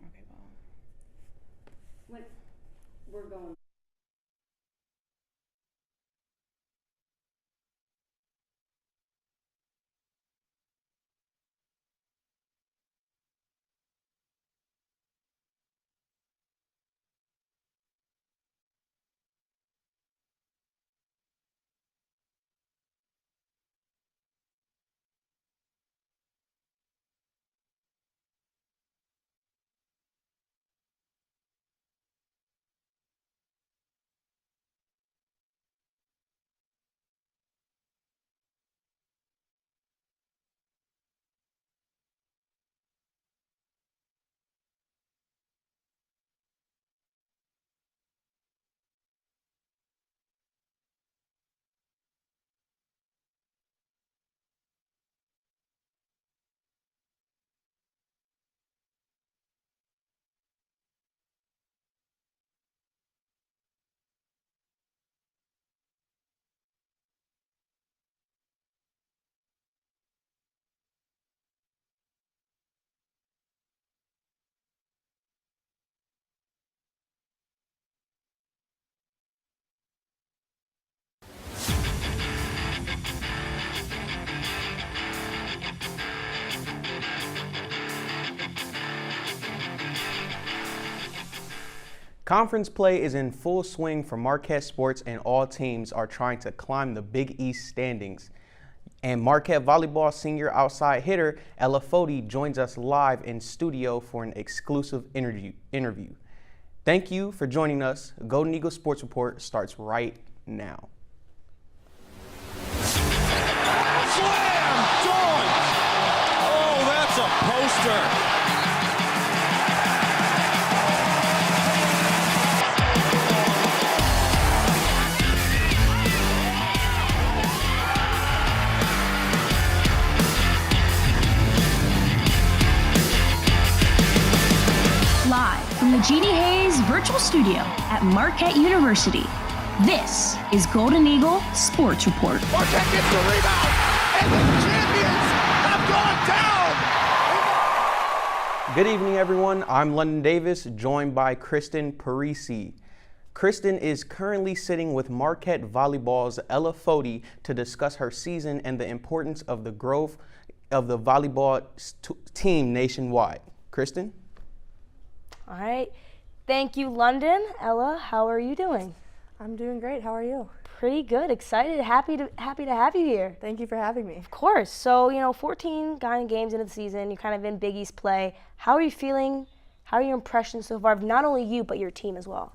Okay, well. We're going. Conference play is in full swing for Marquette sports, and all teams are trying to climb the Big East standings. And Marquette volleyball senior outside hitter Ella Foti joins us live in studio for an exclusive interview. Thank you for joining us. Golden Eagle Sports Report starts right now. Slam dunk! Oh, that's a poster. Live from the Jeannie Hayes Virtual Studio at Marquette University, this is Golden Eagle Sports Report. Marquette gets the rebound, and the champions have gone down. Good evening, everyone. I'm London Davis, joined by Kristen Parisi. Kristen is currently sitting with Marquette Volleyball's Ella Foti to discuss her season and the importance of the growth of the volleyball team nationwide. Kristen? All right. Thank you, London. Ella, how are you doing? I'm doing great. How are you? Pretty good. Excited. Happy to have you here. Thank you for having me. Of course. So, 14 kind of games into the season. You're kind of in Big East play. How are you feeling? How are your impressions so far of not only you, but your team as well?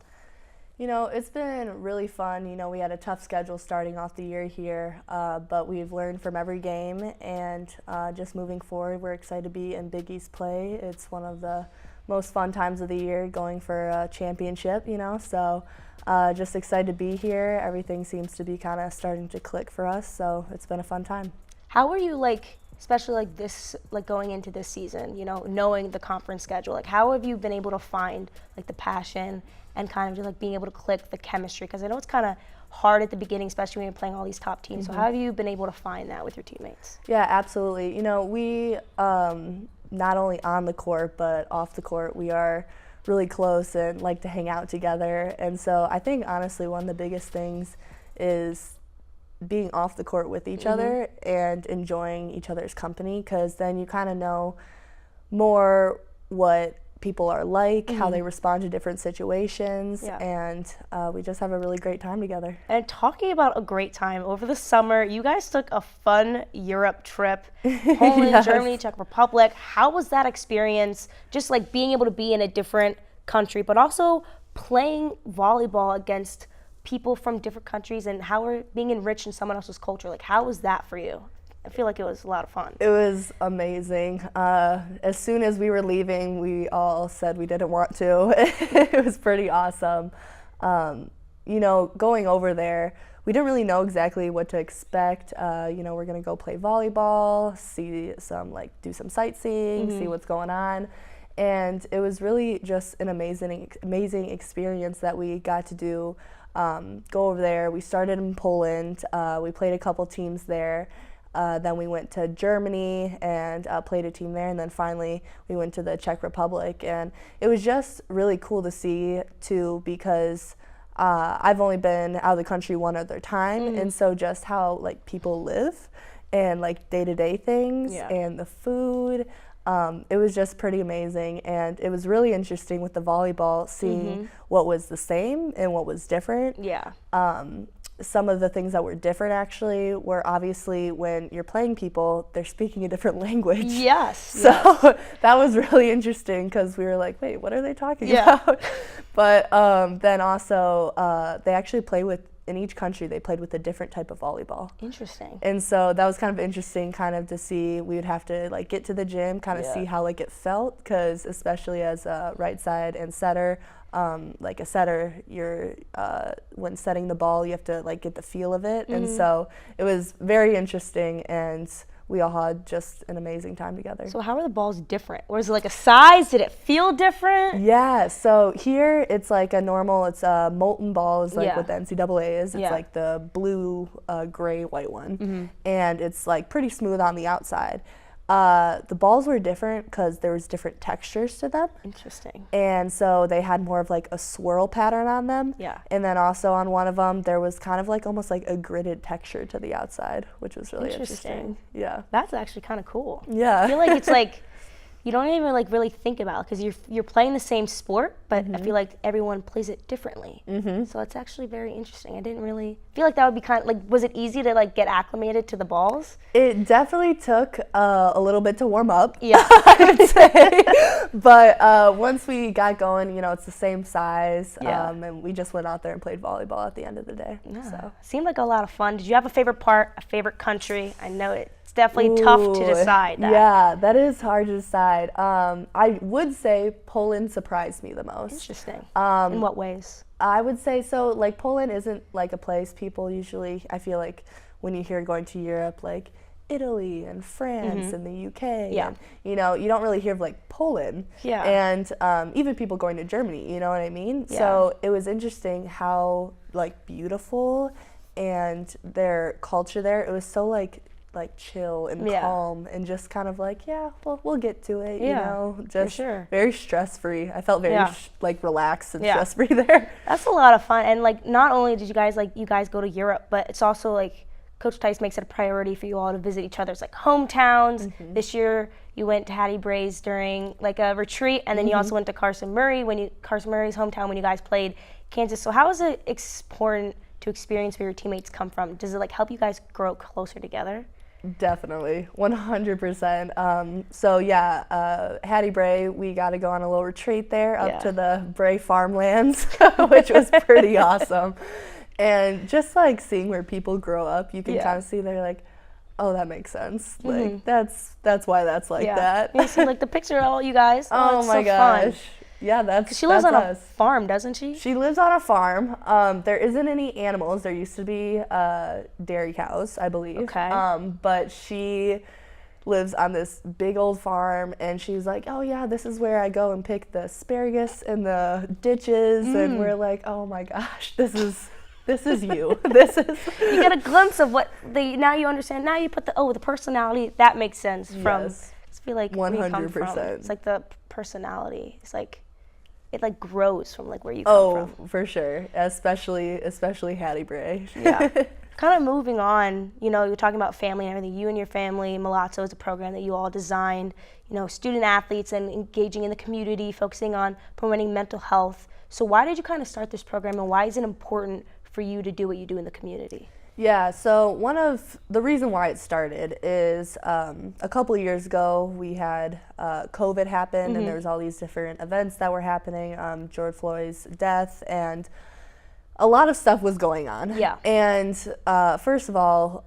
It's been really fun. We had a tough schedule starting off the year here, but we've learned from every game, and just moving forward, we're excited to be in Big East play. It's one of the most fun times of the year, going for a championship, so just excited to be here. Everything seems to be kind of starting to click for us, so it's been a fun time. How are you, especially this, going into this season, knowing the conference schedule, how have you been able to find the passion and kind of just being able to click the chemistry? Because I know it's kind of hard at the beginning, especially when you're playing all these top teams. So how have you been able to find that with your teammates? Yeah, absolutely. We not only on the court, but off the court, we are really close and like to hang out together. And so I think, honestly, one of the biggest things is being off the court with each other and enjoying each other's company, because then you kind of know more what people are like, how they respond to different situations, and we just have a really great time together. And talking about a great time, over the summer, you guys took a fun Europe trip, Poland, Yes. Germany, Czech Republic. How was that experience, just being able to be in a different country, but also playing volleyball against people from different countries, and how are being enriched in someone else's culture? How was that for you? I feel like it was a lot of fun. It was amazing. As soon as we were leaving, we all said we didn't want to. It was pretty awesome. Going over there, we didn't really know exactly what to expect. We're gonna go play volleyball, see some do some sightseeing, see what's going on. And it was really just an amazing experience that we got to do. Go over there. We started in Poland. We played a couple teams there. Then we went to Germany and played a team there, and then finally we went to the Czech Republic, and it was just really cool to see too, because I've only been out of the country one other time, and so just how like people live and like day-to-day things and the food, it was just pretty amazing. And it was really interesting with the volleyball, seeing what was the same and what was different. Some of the things that were different actually were obviously when you're playing people, they're speaking a different language. So that was really interesting, because we were like, wait, what are they talking about? But then also they actually play with, in each country they played with a different type of volleyball. Interesting. And so that was kind of interesting, kind of to see. We would have to like get to the gym, kind of see how like it felt, because especially as a right side and setter, like a setter, you're when setting the ball, you have to like get the feel of it. And so it was very interesting, and we all had just an amazing time together. So how are the balls different? Was it like a size? Did it feel different? Yeah, so here it's like a normal, it's a molten ball is like what the NCAA is. It's like the blue, gray, white one. And it's like pretty smooth on the outside. The balls were different because there was different textures to them. Interesting. And so they had more of like a swirl pattern on them. And then also on one of them, there was kind of like almost like a gridded texture to the outside, which was really interesting. That's actually kind of cool. I feel like it's like, you don't even like really think about it, because you're playing the same sport, but I feel like everyone plays it differently. So it's actually very interesting. I didn't really feel like that would be kind of like, was it easy to like get acclimated to the balls? It definitely took a little bit to warm up, I would say. But once we got going, you know, it's the same size, and we just went out there and played volleyball at the end of the day. So Seemed like a lot of fun. Did you have a favorite part, a favorite country? I know it's definitely tough to decide that. Yeah, that is hard to decide. I would say Poland surprised me the most. Interesting. In what ways? I would say so, like, Poland isn't like a place people usually, I feel like when you hear going to Europe, like Italy and France and the UK, and, you know, you don't really hear of like Poland, and even people going to Germany, you know what I mean? So it was interesting how like beautiful, and their culture there, it was so like chill and calm, and just kind of like, well, we'll get to it, you know, just very stress-free. I felt very like relaxed and stress-free there. That's a lot of fun. And like, not only did you guys go to Europe, but it's also like Coach Tice makes it a priority for you all to visit each other's like hometowns. This year you went to Hattie Bray's during like a retreat, and then you also went to Carson Murray's hometown when you guys played Kansas. So how is it important to experience where your teammates come from? Does it like help you guys grow closer together? Definitely, 100%. So yeah, Hattie Bray, we got to go on a little retreat there up to the Bray farmlands, which was pretty awesome. And just like seeing where people grow up, you can kind of see they're like, oh, that makes sense. Like that's why that's like that. You see like the picture of all you guys. Oh my gosh. Fun. Yeah, that's she lives that's on us. A farm, doesn't she? She lives on a farm. There isn't any animals. There used to be dairy cows, I believe. Okay. But she lives on this big old farm, and she's like, oh yeah, this is where I go and pick the asparagus in the ditches, and we're like, oh my gosh, this is you. This is. You get a glimpse of what now you understand. Now you put the personality. That makes sense from. Yes. I feel like 100%. It's like the personality. It's like. It like grows from like where you come from. Oh, for sure. Especially Hattie Bray. Yeah. Kind of moving on, you know, you're talking about family and everything. You and your family, Malazzo is a program that you all designed, you know, student athletes and engaging in the community, focusing on promoting mental health. So why did you kind of start this program, and why is it important for you to do what you do in the community? Yeah, so one of the reason why it started is a couple of years ago we had COVID happen, and there was all these different events that were happening, George Floyd's death, and a lot of stuff was going on. Yeah. And first of all,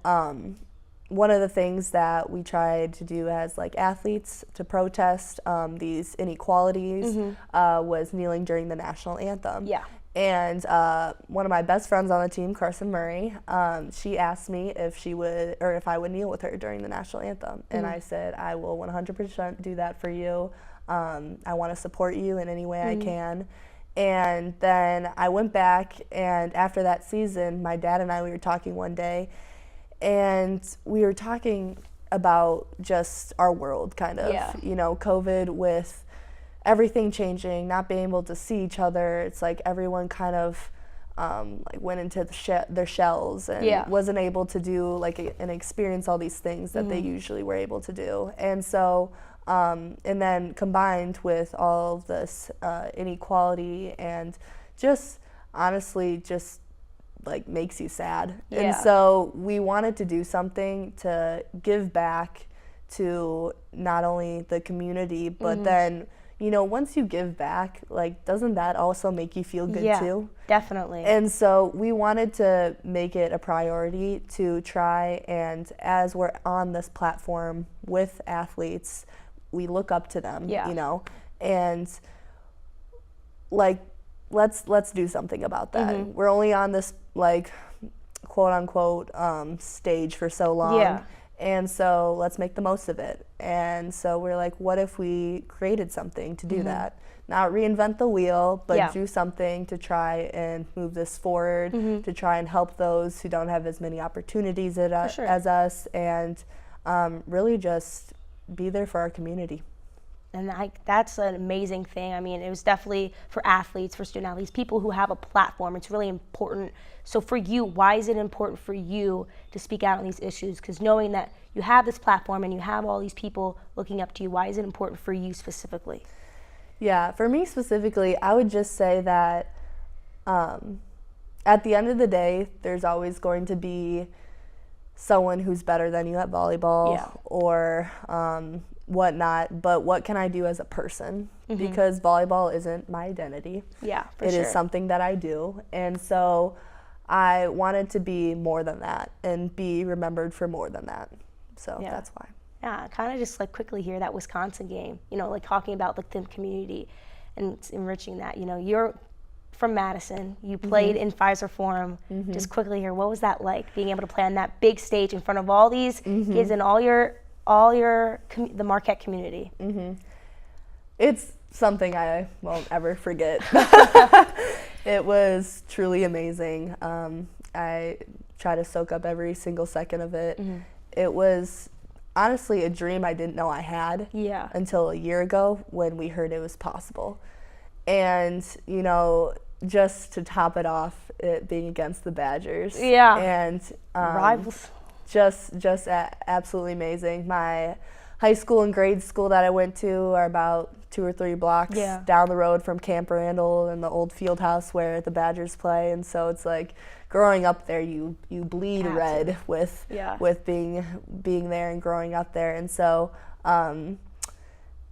one of the things that we tried to do as like athletes to protest these inequalities was kneeling during the national anthem. Yeah. And one of my best friends on the team, Carson Murray, she asked me if I would kneel with her during the national anthem. And I said, I will 100% do that for you. I want to support you in any way I can. And then I went back, and after that season, my dad and I, we were talking one day, and we were talking about just our world, kind of, you know, COVID with everything changing, not being able to see each other. It's like everyone kind of like went into their shells and wasn't able to do like and experience all these things that they usually were able to do. And so, and then combined with all of this inequality and just honestly just like makes you sad. And so we wanted to do something to give back to not only the community, but then, you know, once you give back, like, doesn't that also make you feel good too? Definitely. And so we wanted to make it a priority to try, and as we're on this platform with athletes, we look up to them, you know, and like, let's do something about that. We're only on this like quote unquote stage for so long. And so let's make the most of it. And so we're like, what if we created something to do that? Not reinvent the wheel, but do something to try and move this forward, to try and help those who don't have as many opportunities as us, and really just be there for our community. And that's an amazing thing. I mean, it was definitely for athletes, for student athletes, people who have a platform. It's really important. So for you, why is it important for you to speak out on these issues? Because knowing that you have this platform and you have all these people looking up to you, why is it important for you specifically? Yeah, for me specifically, I would just say that at the end of the day, there's always going to be someone who's better than you at volleyball or whatnot, but what can I do as a person? Because volleyball isn't my identity. It is something that I do, and so I wanted to be more than that and be remembered for more than that. So that's why. Yeah, kind of just like quickly here, that Wisconsin game, you know, like talking about like the community and enriching that. You know, you're from Madison, you played in Pfizer Forum. Just quickly here, what was that like, being able to play on that big stage in front of all these kids and the Marquette community? It's something I won't ever forget. It was truly amazing. I try to soak up every single second of it. It was honestly a dream I didn't know I had until a year ago when we heard it was possible. And, you know, just to top it off, it being against the Badgers. And rivals. Just absolutely amazing. My high school and grade school that I went to are about 2 or 3 blocks down the road from Camp Randall and the old field house where the Badgers play. And so it's like growing up there, you bleed red with being there and growing up there. And so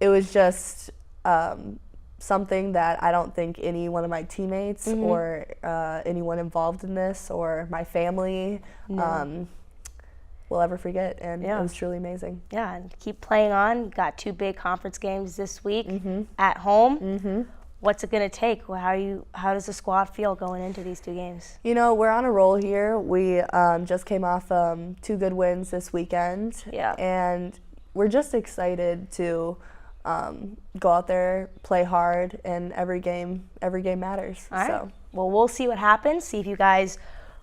it was just something that I don't think any one of my teammates or anyone involved in this or my family will ever forget, and it was truly amazing. And keep playing on. Got 2 big conference games this week at home. What's it going to take? How does the squad feel going into these 2 games? You know, we're on a roll here. We just came off 2 good wins this weekend, and we're just excited to go out there, play hard, and every game matters. All right. So. Well, we'll see what happens. See if you guys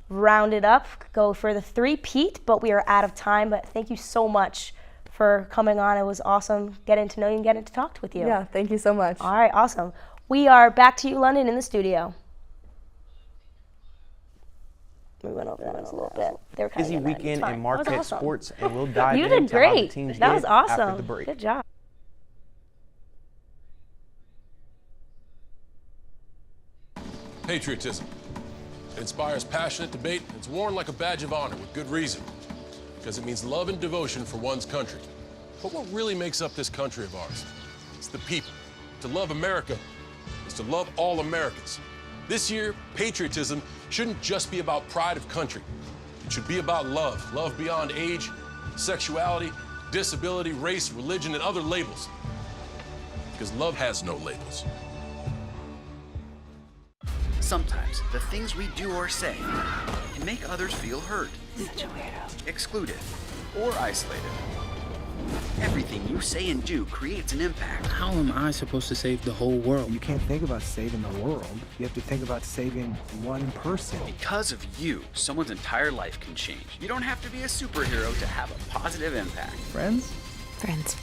round it up, go for the 3-peat, but we are out of time. But thank you so much for coming on. It was awesome getting to know you and getting to talk with you. Yeah, thank you so much. All right, awesome. We are back to you, London, in the studio. We went over that a little bit. They were kind Busy of weekend in Marquette awesome. sports, and we'll dive You into did how the great. teams That did was awesome. after the break. Good job. Patriotism. It inspires passionate debate. It's worn like a badge of honor with good reason, because it means love and devotion for one's country. But what really makes up this country of ours? It's the people. To love America is to love all Americans. This year, patriotism shouldn't just be about pride of country. It should be about love. Love beyond age, sexuality, disability, race, religion, and other labels. Because love has no labels. Sometimes the things we do or say can make others feel hurt, excluded, or isolated. Everything you say and do creates an impact. How am I supposed to save the whole world? You can't think about saving the world. You have to think about saving one person. Because of you, someone's entire life can change. You don't have to be a superhero to have a positive impact. Friends? Friends.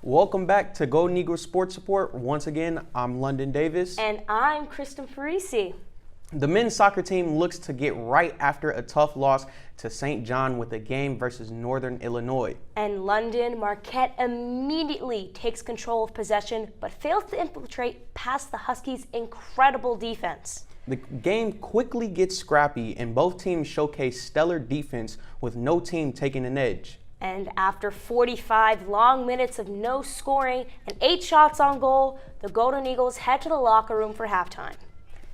Welcome back to Golden Eagles Sports Report. Once again, I'm London Davis. And I'm Kristen Parisi. The men's soccer team looks to get right after a tough loss to St. John with a game versus Northern Illinois. And London, Marquette immediately takes control of possession, but fails to infiltrate past the Huskies' incredible defense. The game quickly gets scrappy, and both teams showcase stellar defense with no team taking an edge. And after 45 long minutes of no scoring and 8 shots on goal, the Golden Eagles head to the locker room for halftime.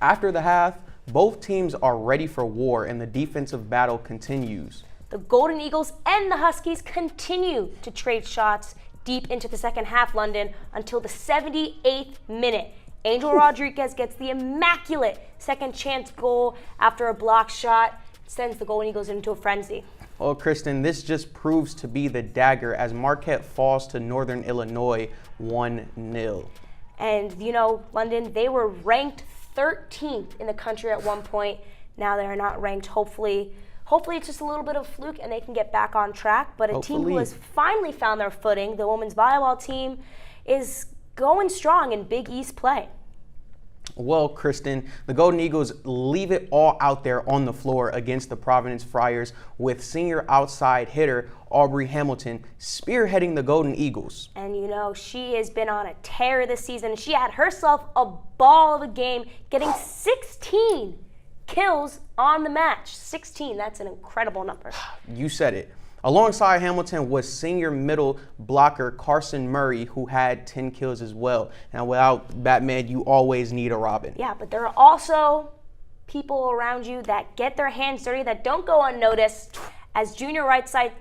After the half, both teams are ready for war and the defensive battle continues. The Golden Eagles and the Huskies continue to trade shots deep into the second half, London, until the 78th minute. Angel Rodriguez gets the immaculate second chance goal after a blocked shot, sends the Golden Eagles into a frenzy. Well, Kristen, this just proves to be the dagger as Marquette falls to Northern Illinois 1-0. And, you know, London, they were ranked 13th in the country at one point. Now they're not ranked. Hopefully it's just a little bit of fluke and they can get back on track. But a team who has finally found their footing, the women's volleyball team, is going strong in Big East play. Well, Kristen, the Golden Eagles leave it all out there on the floor against the Providence Friars with senior outside hitter Aubrey Hamilton spearheading the Golden Eagles. And you know, she has been on a tear this season. She had herself a ball of a game, getting 16 kills on the match. 16, that's an incredible number. You said it. Alongside Hamilton was senior middle blocker Carson Murray, who had 10 kills as well. Now, without Batman, you always need a Robin. Yeah, but there are also people around you that get their hands dirty that don't go unnoticed, as junior right side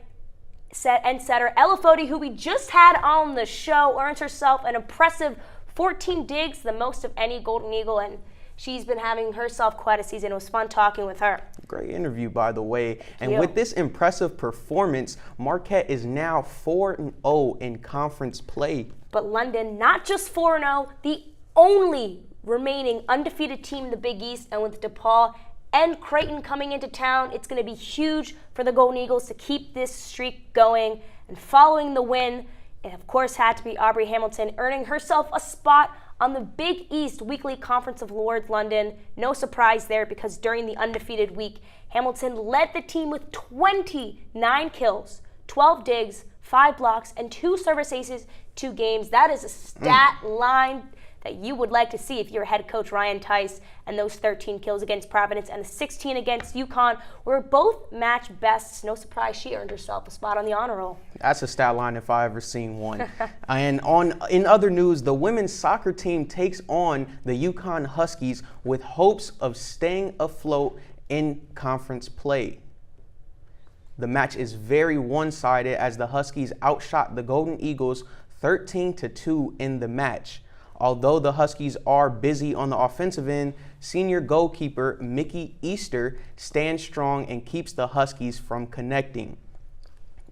setter Ella Foti, who we just had on the show, earns herself an impressive 14 digs, the most of any Golden Eagle, and she's been having herself quite a season. It was fun talking with her. Great interview, by the way. And with this impressive performance, Marquette is now 4-0 in conference play. But London, not just 4-0, the only remaining undefeated team in the Big East, and with DePaul and Creighton coming into town, it's going to be huge for the Golden Eagles to keep this streak going. And following the win, it of course had to be Aubrey Hamilton earning herself a spot on the Big East Weekly Conference of Lords, London. No surprise there, because during the undefeated week, Hamilton led the team with 29 kills, 12 digs, 5 blocks, and 2 service aces, 2 games. That is a stat line that you would like to see if you're head coach Ryan Tice. And those 13 kills against Providence and the 16 against UConn were both match bests. No surprise she earned herself a spot on the honor roll. That's a stat line if I ever seen one. And in other news, the women's soccer team takes on the UConn Huskies with hopes of staying afloat in conference play. The match is very one-sided as the Huskies outshot the Golden Eagles 13-2 in the match. Although the Huskies are busy on the offensive end, senior goalkeeper Mickey Easter stands strong and keeps the Huskies from connecting.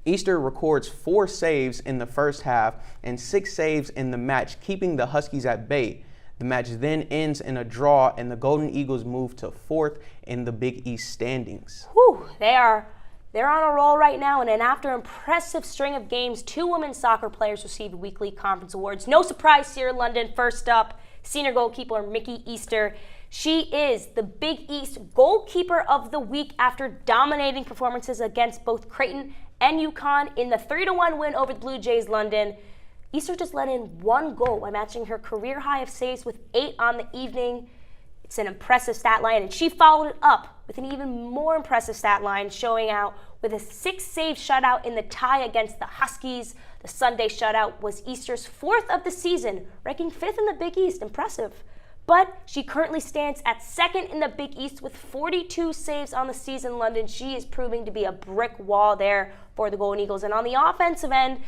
Easter records 4 saves in the first half and 6 saves in the match, keeping the Huskies at bay. The match then ends in a draw, and the Golden Eagles move to 4th in the Big East standings. Whew, they're on a roll right now, and after an impressive string of games, 2 women's soccer players received weekly conference awards. No surprise here in London. First up, senior goalkeeper Mickey Easter. She is the Big East Goalkeeper of the Week after dominating performances against both Creighton and UConn in the 3-1 win over the Blue Jays London. Easter just let in 1 goal by matching her career high of saves with 8 on the evening. It's an impressive stat line, and she followed it up with an even more impressive stat line, showing out with a 6-save shutout in the tie against the Huskies. The Sunday shutout was Easter's 4th of the season, ranking 5th in the Big East. Impressive. but she currently stands at second in the Big East with 42 saves on the season. London, she is proving to be a brick wall there for the Golden Eagles. And on the offensive end,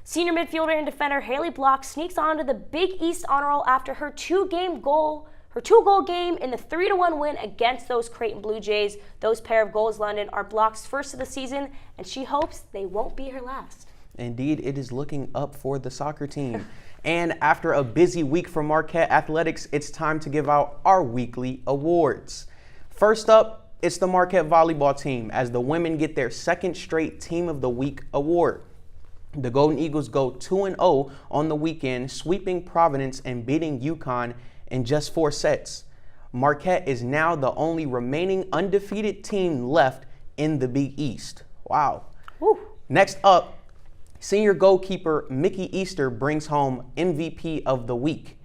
senior midfielder and defender Haley Block sneaks onto the Big East honor roll after her two-goal game in the 3-1 win against those Creighton Blue Jays. Those pair of goals, London, are Block's first of the season, and she hopes they won't be her last. Indeed, it is looking up for the soccer team. And after a busy week for Marquette Athletics, it's time to give out our weekly awards. First up, it's the Marquette volleyball team, as the women get their second straight Team of the Week award. The Golden Eagles go 2-0 on the weekend, sweeping Providence and beating UConn in just 4 sets. Marquette is now the only remaining undefeated team left in the Big East. Wow. Woo. Next up, senior goalkeeper Mickey Easter brings home MVP of the week.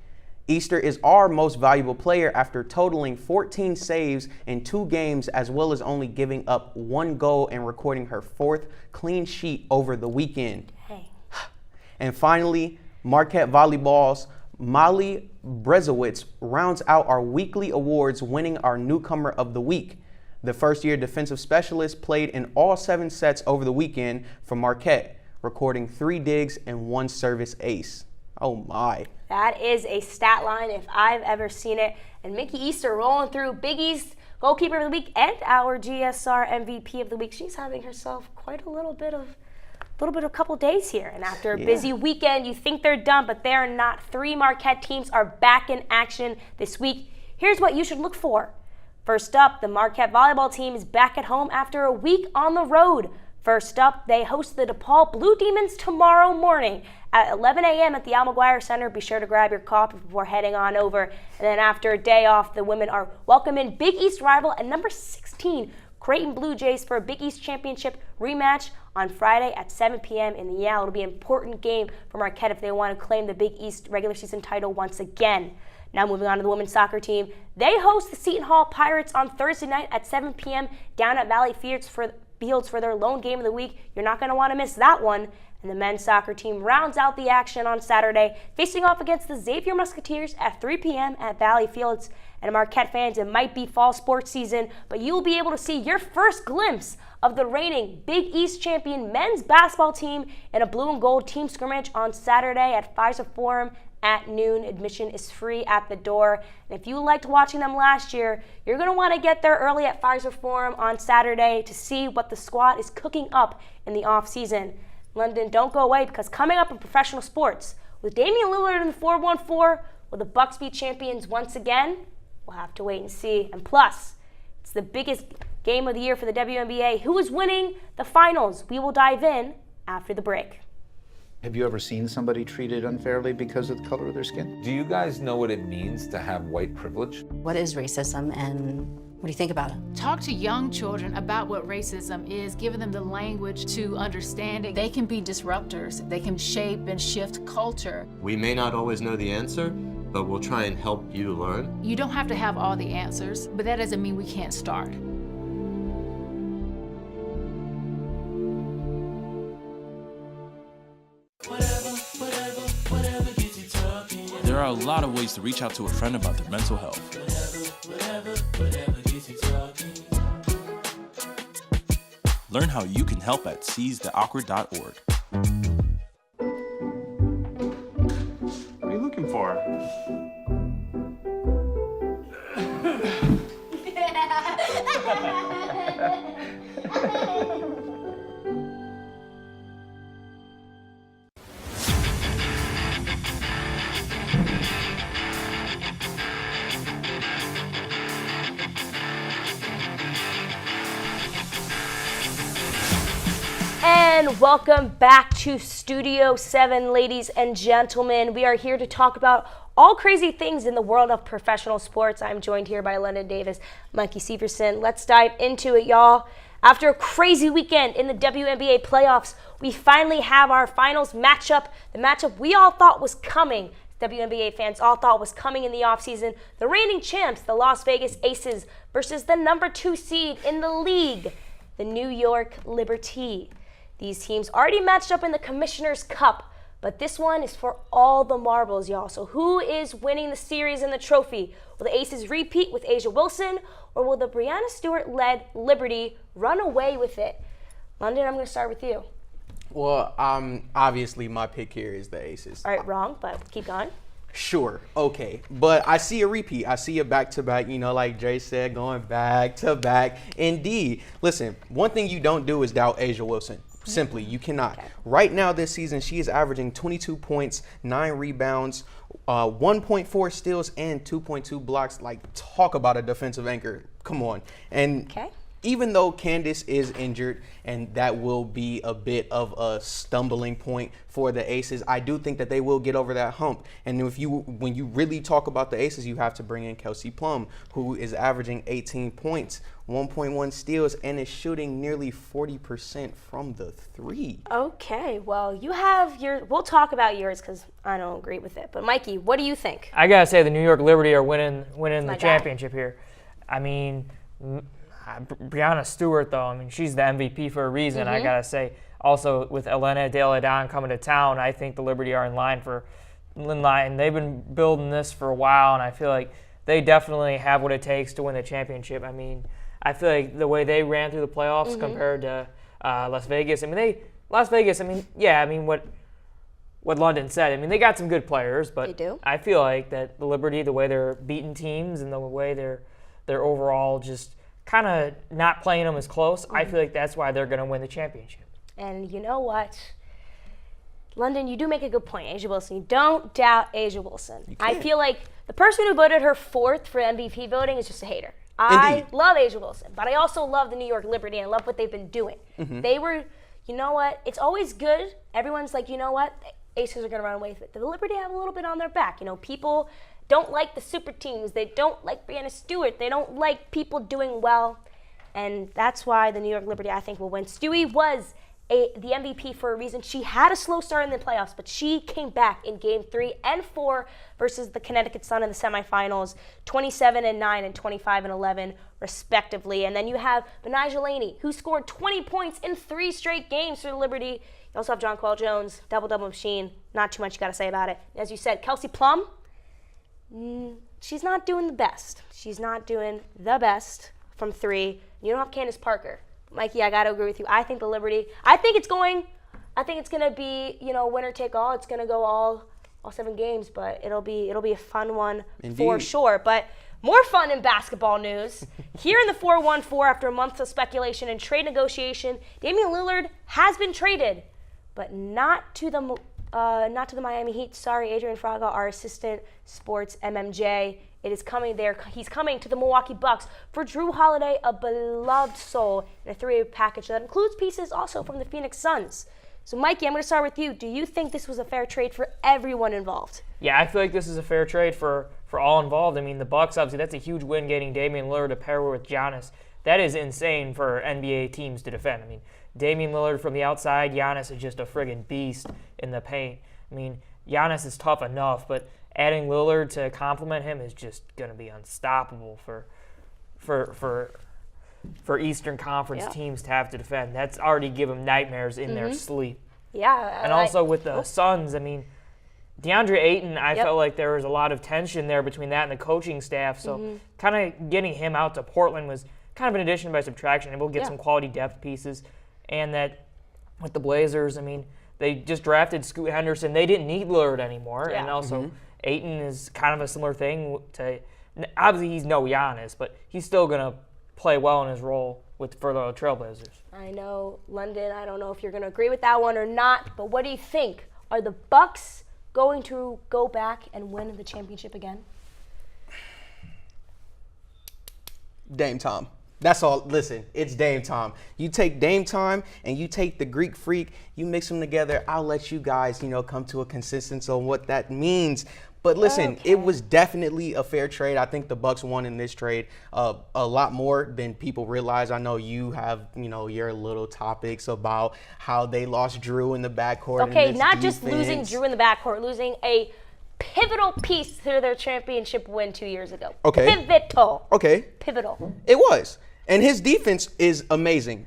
Easter is our most valuable player after totaling 14 saves in 2 games, as well as only giving up 1 goal and recording her 4th clean sheet over the weekend. Hey. And finally, Marquette Volleyball's Molly Brezowitz rounds out our weekly awards, winning our newcomer of the week. The first-year defensive specialist played in all 7 sets over the weekend for Marquette, recording 3 digs and 1 service ace. Oh my. That is a stat line if I've ever seen it. And Mickey Easter rolling through Big East Goalkeeper of the Week and our GSR MVP of the Week. She's having herself quite a couple days here. And after a busy weekend, you think they're done, but they're not. 3 Marquette teams are back in action this week. Here's what you should look for. First up, the Marquette volleyball team is back at home after a week on the road. First up, they host the DePaul Blue Demons tomorrow morning at 11 a.m. at the Al McGuire Center. Be sure to grab your coffee before heading on over. And then after a day off, the women are welcoming Big East rival and number 16 Creighton Blue Jays for a Big East Championship rematch on Friday at 7 p.m. in the Yale. It'll be an important game for Marquette if they want to claim the Big East regular season title once again. Now moving on to the women's soccer team. They host the Seton Hall Pirates on Thursday night at 7 p.m. down at Valley Fields for their lone game of the week. You're not going to want to miss that one. And the men's soccer team rounds out the action on Saturday, facing off against the Xavier Musketeers at 3 p.m. at Valley Fields. And Marquette fans, it might be fall sports season, but you'll be able to see your first glimpse of the reigning Big East champion men's basketball team in a blue and gold team scrimmage on Saturday at Pfizer Forum at noon. Admission is free at the door. And if you liked watching them last year, you're going to want to get there early at Pfizer Forum on Saturday to see what the squad is cooking up in the off-season. London, don't go away, because coming up in professional sports, with Damian Lillard in the 4-1-4, will the Bucks be champions once again? We'll have to wait and see. And plus, it's the biggest game of the year for the WNBA. Who is winning the finals? We will dive in after the break. Have you ever seen somebody treated unfairly because of the color of their skin? Do you guys know what it means to have white privilege? What is racism, and what do you think about it? Talk to young children about what racism is, giving them the language to understand it. They can be disruptors. They can shape and shift culture. We may not always know the answer, but we'll try and help you learn. You don't have to have all the answers, but that doesn't mean we can't start. There are a lot of ways to reach out to a friend about their mental health. Learn how you can help at seizetheawkward.org. What are you looking for? And welcome back to Studio 7, ladies and gentlemen. We are here to talk about all crazy things in the world of professional sports. I'm joined here by London Davis, Mikey Severson. Let's dive into it, y'all. After a crazy weekend in the WNBA playoffs, we finally have our finals matchup, the matchup we all thought was coming. WNBA fans all thought was coming in the offseason. The reigning champs, the Las Vegas Aces, versus the number 2 seed in the league, the New York Liberty. These teams already matched up in the Commissioner's Cup, But this one is for all the marbles, y'all. So who is winning the series and the trophy? Will the Aces repeat with A'ja Wilson, or will the Breanna Stewart-led Liberty run away with it? London, I'm going to start with you. Well, obviously my pick here is the Aces. All right, wrong, but keep going. Sure, okay. But I see a repeat. I see a back-to-back, like Jay said, going back-to-back. Indeed. Listen, one thing you don't do is doubt A'ja Wilson. Simply, you cannot. Okay. Right now this season, she is averaging 22 points, 9 rebounds, 1.4 steals, and 2.2 blocks. Like, talk about a defensive anchor. Come on. And even though Candace is injured, and that will be a bit of a stumbling point for the Aces, I do think that they will get over that hump. And when you really talk about the Aces, you have to bring in Kelsey Plum, who is averaging 18 points, 1.1 steals, and is shooting nearly 40% from the three. Okay, well, you have we'll talk about yours because I don't agree with it. But Mikey, what do you think? I got to say the New York Liberty are winning the championship here. I mean, Breanna Stewart, though, I mean, she's the MVP for a reason, I got to say. Also, with Elena De La Don coming to town, I think the Liberty are in line. They've been building this for a while, and I feel like they definitely have what it takes to win the championship. I mean, I feel like the way they ran through the playoffs compared to Las Vegas. I mean, what London said. I mean, they got some good players, but they do. I feel like that the Liberty, the way they're beating teams and the way they're overall just kind of not playing them as close, I feel like that's why they're going to win the championship. And you know what? London, you do make a good point, A'ja Wilson. You don't doubt A'ja Wilson. I feel like the person who voted her fourth for MVP voting is just a hater. I love A'ja Wilson, but I also love the New York Liberty and I love what they've been doing. They were, you know what? It's always good. Everyone's like, you know what? The Aces are going to run away with it. The Liberty have a little bit on their back. People don't like the super teams. They don't like Breanna Stewart. They don't like people doing well. And that's why the New York Liberty, I think, will win. Stewie was the MVP for a reason. She had a slow start in the playoffs, but she came back in Game 3 and 4 versus the Connecticut Sun in the semifinals, 27-9 and 25-11, respectively. And then you have Benijah Laney, who scored 20 points in 3 straight games for the Liberty. You also have Jonquel Jones, double-double machine. Not too much you got to say about it. As you said, Kelsey Plum, she's not doing the best. She's not doing the best from 3. You don't have Candace Parker. Mikey, I got to agree with you. I think the Liberty, I think it's going to be, winner take all. It's going to go all 7 games, but it'll be a fun one for sure. But more fun in basketball news. Here in the 4-1-4, after a month of speculation and trade negotiation, Damian Lillard has been traded, but not to the Miami Heat. Sorry, Adrian Fraga, our assistant sports MMJ. It is coming there. He's coming to the Milwaukee Bucks for Drew Holiday, a beloved soul, in a 3-way package that includes pieces also from the Phoenix Suns. So, Mikey, I'm going to start with you. Do you think this was a fair trade for everyone involved? Yeah, I feel like this is a fair trade for all involved. I mean, the Bucks, obviously, that's a huge win getting Damian Lillard to pair with Giannis. That is insane for NBA teams to defend. I mean, Damian Lillard from the outside, Giannis is just a friggin' beast in the paint. I mean, Giannis is tough enough, but adding Lillard to complement him is just going to be unstoppable for Eastern Conference teams to have to defend. That's already given them nightmares in their sleep. Yeah. And also with the Suns, I mean, DeAndre Ayton, I felt like there was a lot of tension there between that and the coaching staff. So kind of getting him out to Portland was kind of an addition by subtraction. And we'll get some quality depth pieces. And that with the Blazers, I mean, they just drafted Scoot Henderson. They didn't need Lillard anymore. Yeah. And also Ayton is kind of a similar thing to, obviously he's no Giannis, but he's still going to play well in his role for the Trailblazers. I know, London, I don't know if you're going to agree with that one or not, but what do you think? Are the Bucks going to go back and win the championship again? Dame Time. That's all. Listen, it's Dame Time. You take Dame Time and you take the Greek Freak, you mix them together. I'll let you guys, come to a consensus on what that means. But listen, it was definitely a fair trade. I think the Bucks won in this trade a lot more than people realize. I know you have, your little topics about how they lost Drew in the backcourt. Okay, not just losing Drew in the backcourt, losing a pivotal piece to their championship win 2 years ago. Okay. Pivotal. Okay. Pivotal. It was. And his defense is amazing.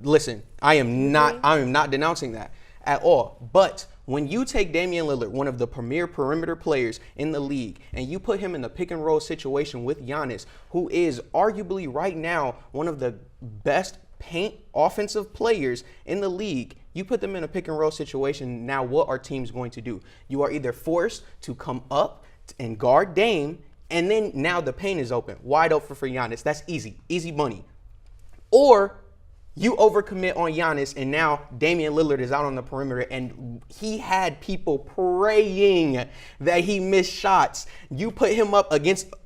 Listen, I am not denouncing that at all. But When you take Damian Lillard, one of the premier perimeter players in the league, and you put him in the pick and roll situation with Giannis, who is arguably right now one of the best paint offensive players in the league, you put them in a pick and roll situation. Now what are teams going to do? You are either forced to come up and guard Dame, and then now the paint is open, wide open for Giannis. That's easy money. Or you overcommit on Giannis, and now Damian Lillard is out on the perimeter, and he had people praying that he missed shots. You put him up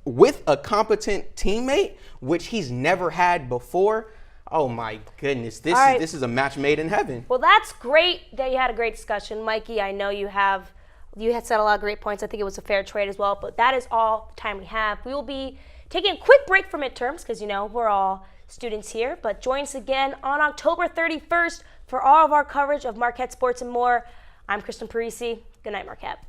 with a competent teammate, which he's never had before. Oh my goodness, this is a match made in heaven. Well, that's great that you had a great discussion, Mikey. I know you had said a lot of great points. I think it was a fair trade as well, but that is all the time we have. We will be taking a quick break for midterms because, we're all students here, but join us again on October 31st for all of our coverage of Marquette sports and more. I'm Kristen Parisi. Good night, Marquette.